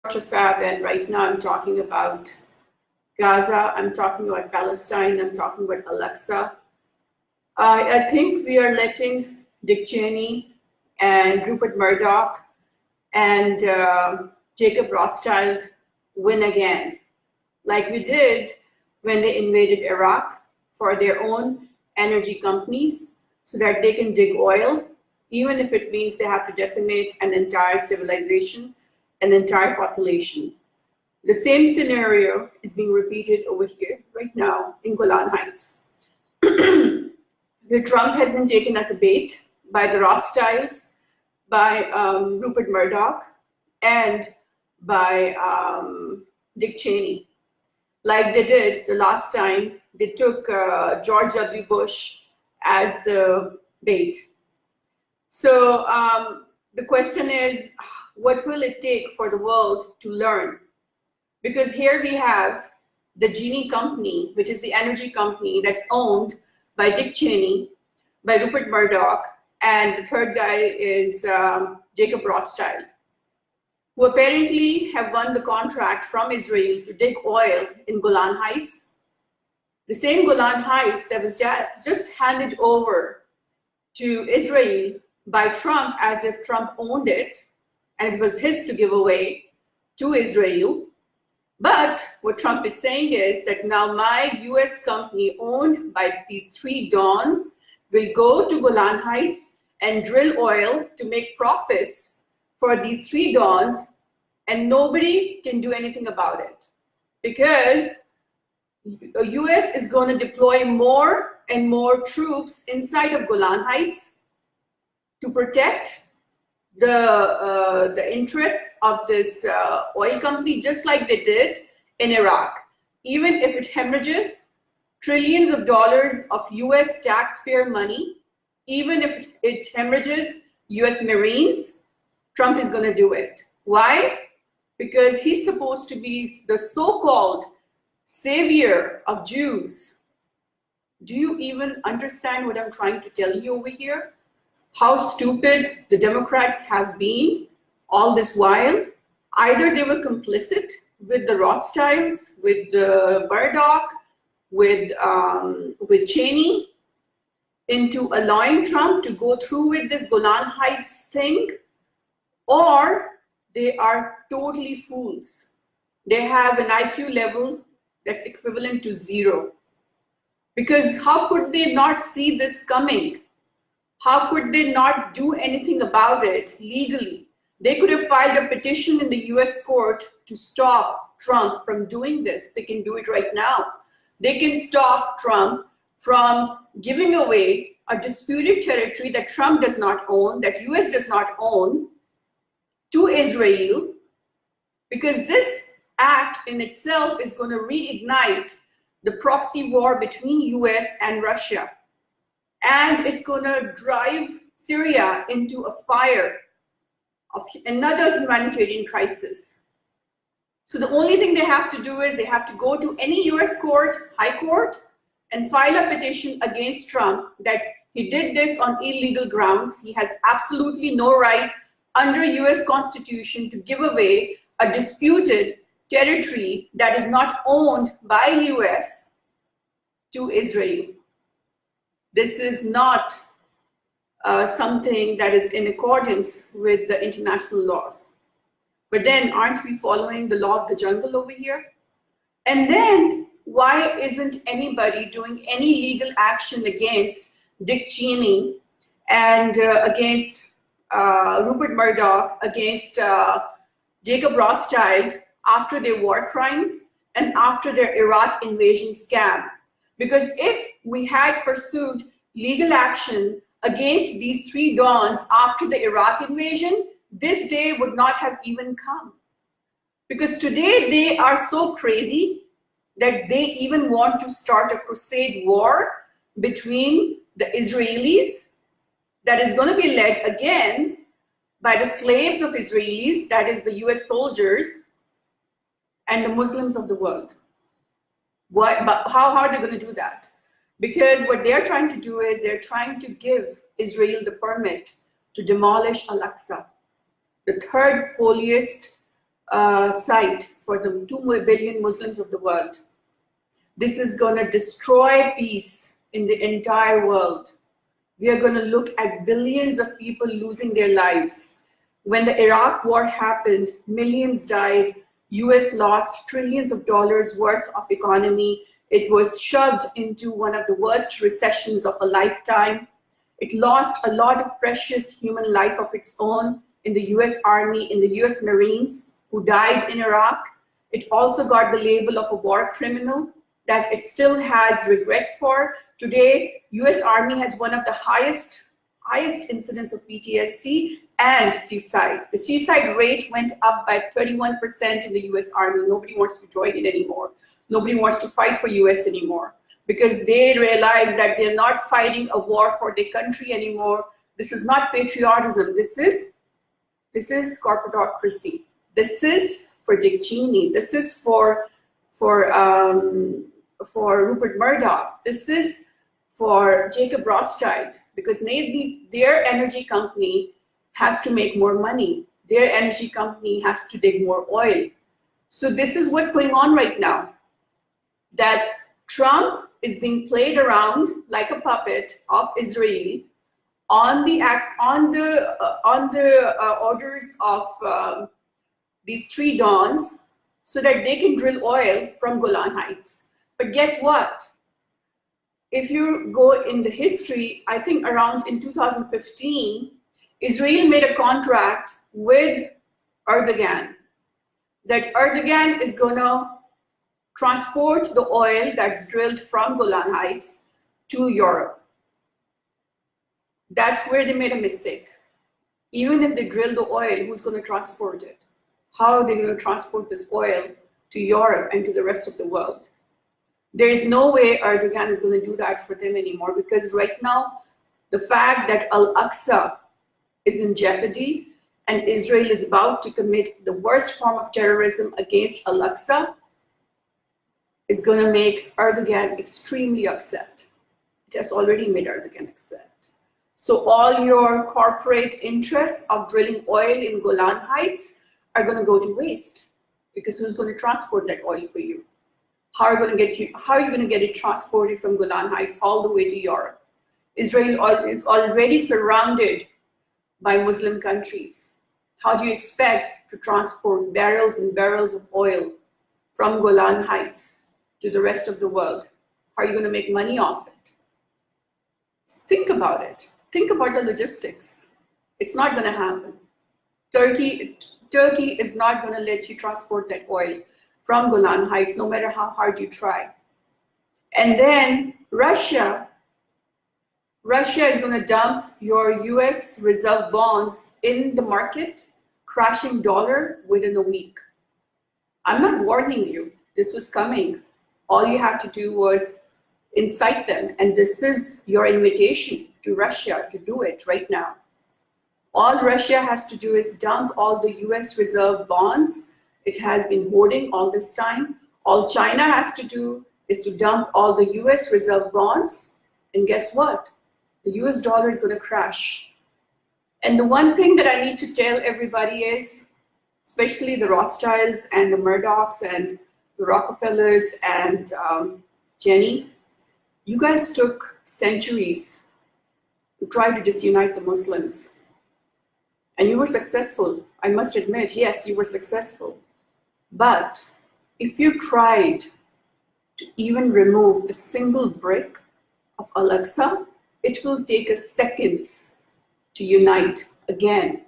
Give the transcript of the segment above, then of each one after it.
Dr. Fab, and right now I'm talking about Gaza, I'm talking about Palestine, I'm talking about Alexa. I think we are letting Dick Cheney and Rupert Murdoch and Jacob Rothschild win again, like we did when they invaded Iraq for their own energy companies so that they can dig oil, even if it means they have to decimate an entire civilization, an entire population. The same scenario is being repeated over here right now in Golan Heights, where Trump has been taken as a bait by the Rothschilds, by Rupert Murdoch, and by Dick Cheney, like they did the last time they took George W. Bush as the bait. So the question is, what will it take for the world to learn? Because here we have the Genie company, which is the energy company that's owned by Dick Cheney, by Rupert Murdoch, and the third guy is Jacob Rothschild, who apparently have won the contract from Israel to dig oil in Golan Heights. The same Golan Heights that was just handed over to Israel by Trump as if Trump owned it, and it was his to give away to Israel. But what Trump is saying is that now my US company owned by these three dons will go to Golan Heights and drill oil to make profits for these three dons, and nobody can do anything about it because the US is going to deploy more and more troops inside of Golan Heights to protect the interests of this oil company, just like they did in Iraq. Even if it hemorrhages trillions of dollars of US taxpayer money, even if it hemorrhages US Marines, Trump is going to do it. Why? Because he's supposed to be the so-called savior of Jews. Do you even understand what I'm trying to tell you over here? How stupid the Democrats have been all this while. Either they were complicit with the Rothschilds, with Murdoch, with Cheney, into allowing Trump to go through with this Golan Heights thing, or they are totally fools. They have an IQ level that's equivalent to 0. Because how could they not see this coming? How could they not do anything about it legally? They could have filed a petition in the US court to stop Trump from doing this. They can do it right now. They can stop Trump from giving away a disputed territory that Trump does not own, that US does not own, to Israel, because this act in itself is going to reignite the proxy war between US and Russia. And it's going to drive Syria into a fire of another humanitarian crisis. So the only thing they have to do is they have to go to any US court, high court, and file a petition against Trump that he did this on illegal grounds. He has absolutely no right under US Constitution to give away a disputed territory that is not owned by US to Israel. This is not something that is in accordance with the international laws. But then, aren't we following the law of the jungle over here? And then, why isn't anybody doing any legal action against Dick Cheney and against Rupert Murdoch, against Jacob Rothschild after their war crimes and after their Iraq invasion scam? Because if we had pursued legal action against these three dons after the Iraq invasion, this day would not have even come. Because today they are so crazy that they even want to start a crusade war between the Israelis that is going to be led again by the slaves of Israelis, that is the US soldiers, and the Muslims of the world. But how are they going to do that? Because what they're trying to do is they're trying to give Israel the permit to demolish Al-Aqsa, the third holiest site for the 2 billion Muslims of the world. This is going to destroy peace in the entire world. We are going to look at billions of people losing their lives. When the Iraq war happened, millions died. US lost trillions of dollars worth of economy. It was shoved into one of the worst recessions of a lifetime. It lost a lot of precious human life of its own in the US Army, in the US Marines who died in Iraq. It also got the label of a war criminal that it still has regrets for. Today, US Army has one of the highest incidents of PTSD and suicide. The suicide rate went up by 31% in the US Army. Nobody wants to join it anymore. Nobody wants to fight for US anymore because they realize that they're not fighting a war for their country anymore. This is not patriotism. This is corporatocracy. This is for Dick Cheney. This is for Rupert Murdoch. This is for Jacob Rothschild, because maybe their energy company has to make more money. Their energy company has to dig more oil. So this is what's going on right now, that Trump is being played around like a puppet of Israel on the orders of these 3 dons so that they can drill oil from Golan Heights. But guess what? If you go in the history, I think around in 2015, Israel made a contract with Erdogan that Erdogan is going to transport the oil that's drilled from Golan Heights to Europe. That's where they made a mistake. Even if they drill the oil, who's going to transport it? How are they going to transport this oil to Europe and to the rest of the world? There is no way Erdogan is going to do that for them anymore, because right now, the fact that Al-Aqsa is in jeopardy and Israel is about to commit the worst form of terrorism against Al-Aqsa is going to make Erdogan extremely upset. It has already made Erdogan upset. So all your corporate interests of drilling oil in Golan Heights are going to go to waste, because who's going to transport that oil for you? How are you going to get it transported from Golan Heights all the way to Europe? Israel is already surrounded by Muslim countries. How do you expect to transport barrels and barrels of oil from Golan Heights to the rest of the world? How are you going to make money off it? Think about it. Think about the logistics. It's not going to happen. Turkey is not going to let you transport that oil from Golan Heights, no matter how hard you try. And then Russia is going to dump your US reserve bonds in the market, crashing dollar within a week. I'm not warning you. This was coming. All you had to do was incite them. And this is your invitation to Russia to do it right now. All Russia has to do is dump all the US reserve bonds it has been hoarding all this time. All China has to do is to dump all the US reserve bonds. And guess what? The US dollar is going to crash. And the one thing that I need to tell everybody is, especially the Rothschilds and the Murdochs and the Rockefellers and Jenny, you guys took centuries to try to disunite the Muslims. And you were successful. I must admit, yes, you were successful. But if you tried to even remove a single brick of Al-Aqsa, it will take us seconds to unite again.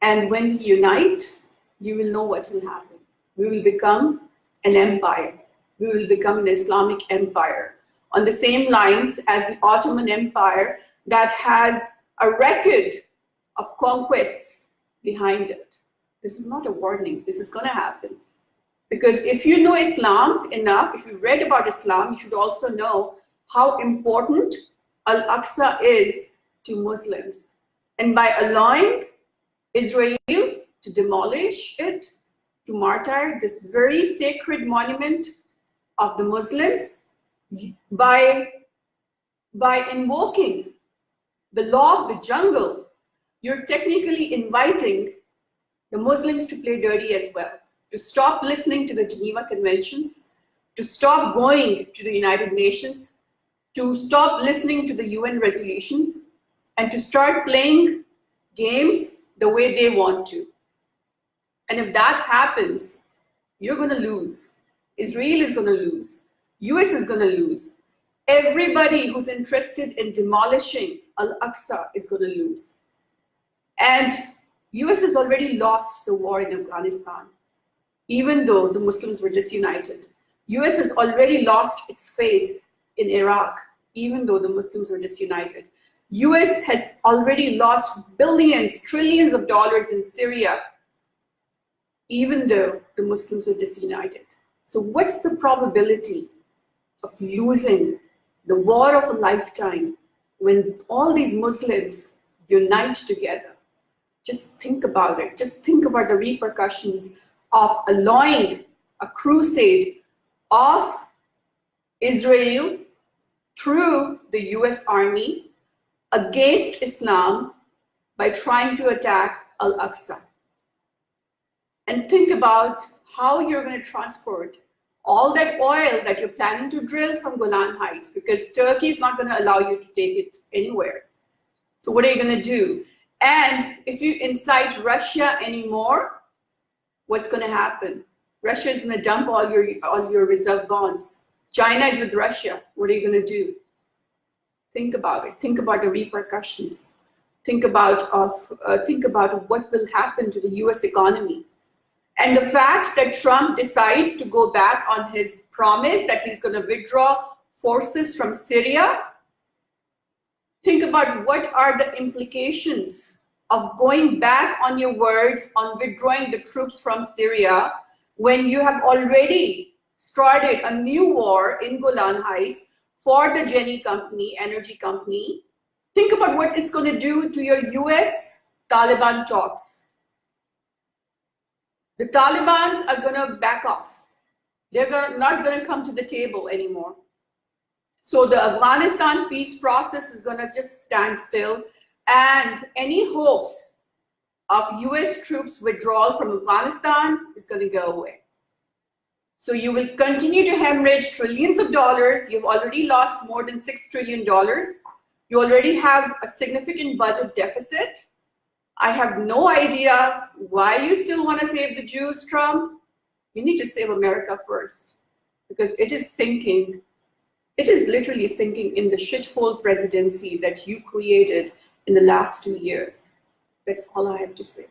And when we unite, you will know what will happen. We will become an empire. We will become an Islamic empire on the same lines as the Ottoman Empire that has a record of conquests behind it. This is not a warning. This is going to happen. Because if you know Islam enough, if you read about Islam, you should also know how important Al-Aqsa is to Muslims. And by allowing Israel to demolish it, to martyr this very sacred monument of the Muslims, by invoking the law of the jungle, you're technically inviting the Muslims to play dirty as well, to stop listening to the Geneva Conventions, to stop going to the United Nations, to stop listening to the UN resolutions, and to start playing games the way they want to. And if that happens, you're going to lose. Israel is going to lose. US is going to lose. Everybody who's interested in demolishing Al-Aqsa is going to lose. And US has already lost the war in Afghanistan, even though the Muslims were disunited. US has already lost its face in Iraq, even though the Muslims were disunited. US has already lost billions, trillions of dollars in Syria, even though the Muslims are disunited. So what's the probability of losing the war of a lifetime when all these Muslims unite together? Just think about it. Just think about the repercussions of allowing a crusade of Israel through the US Army against Islam by trying to attack Al-Aqsa. And think about how you're going to transport all that oil that you're planning to drill from Golan Heights, because Turkey is not going to allow you to take it anywhere. So what are you going to do? And if you incite Russia anymore, what's going to happen? Russia is going to dump all your reserve bonds. China is with Russia. What are you going to do? Think about it. Think about the repercussions. Think about what will happen to the US economy. And the fact that Trump decides to go back on his promise that he's going to withdraw forces from Syria, think about what are the implications of going back on your words on withdrawing the troops from Syria when you have already started a new war in Golan Heights for the Genie company, energy company. Think about what it's going to do to your US Taliban talks. The Talibans are going to back off. They're not going to come to the table anymore. So the Afghanistan peace process is going to just stand still, and any hopes of US troops withdrawal from Afghanistan is going to go away. So you will continue to hemorrhage trillions of dollars. You've already lost more than $6 trillion. You already have a significant budget deficit. I have no idea why you still want to save the Jews, Trump. You need to save America first, because it is sinking. It is literally sinking in the shithole presidency that you created in the last 2 years. That's all I have to say.